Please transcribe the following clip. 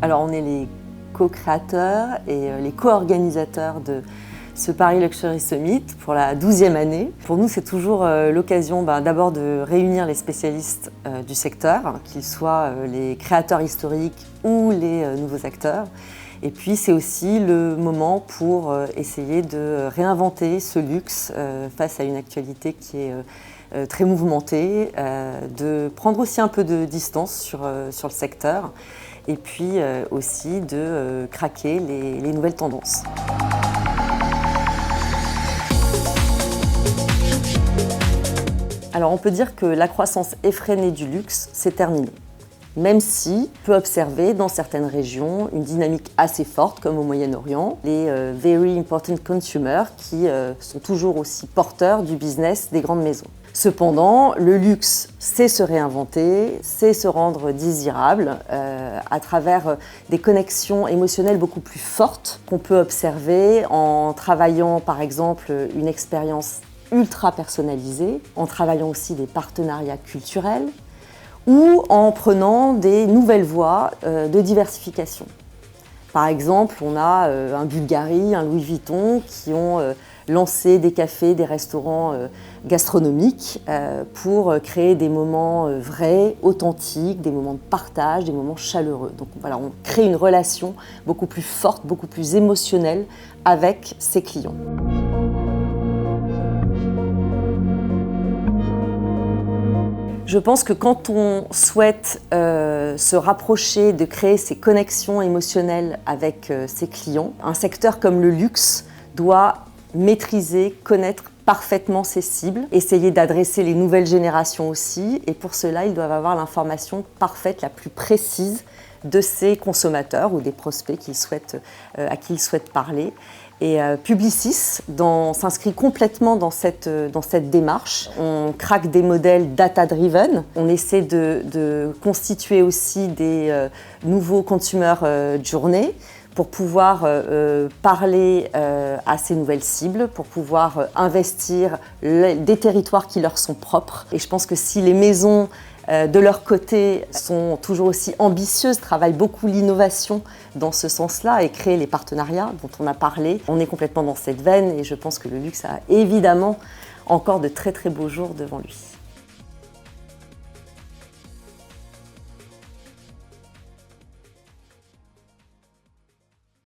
Alors on est les co-créateurs et les co-organisateurs de ce Paris Luxury Summit pour la 12e année. Pour nous, c'est toujours l'occasion d'abord de réunir les spécialistes du secteur, qu'ils soient les créateurs historiques ou les nouveaux acteurs. Et puis c'est aussi le moment pour essayer de réinventer ce luxe face à une actualité qui est très mouvementée, de prendre aussi un peu de distance sur le secteur et puis aussi de craquer les nouvelles tendances. Alors on peut dire que la croissance effrénée du luxe, c'est terminé. Même si on peut observer dans certaines régions une dynamique assez forte, comme au Moyen-Orient, les very important consumers qui sont toujours aussi porteurs du business des grandes maisons. Cependant, le luxe sait se réinventer, sait se rendre désirable à travers des connexions émotionnelles beaucoup plus fortes qu'on peut observer en travaillant par exemple une expérience ultra personnalisée, en travaillant aussi des partenariats culturels, ou en prenant des nouvelles voies de diversification. Par exemple, on a un Bulgari, un Louis Vuitton qui ont lancé des cafés, des restaurants gastronomiques pour créer des moments vrais, authentiques, des moments de partage, des moments chaleureux. Donc voilà, on crée une relation beaucoup plus forte, beaucoup plus émotionnelle avec ses clients. Je pense que quand on souhaite se rapprocher, de créer ces connexions émotionnelles avec ses clients, un secteur comme le luxe doit maîtriser, connaître parfaitement ses cibles, essayer d'adresser les nouvelles générations aussi, et pour cela, ils doivent avoir l'information parfaite, la plus précise de ses consommateurs ou des prospects à qui ils souhaitent parler. Et Publicis s'inscrit complètement dans cette démarche. On craque des modèles data-driven. On essaie de constituer aussi des nouveaux consumer journées pour pouvoir parler à ces nouvelles cibles, pour pouvoir investir des territoires qui leur sont propres. Et je pense que si les maisons de leur côté sont toujours aussi ambitieuses, travaillent beaucoup l'innovation dans ce sens-là et créent les partenariats dont on a parlé. On est complètement dans cette veine et je pense que le luxe a évidemment encore de très très beaux jours devant lui.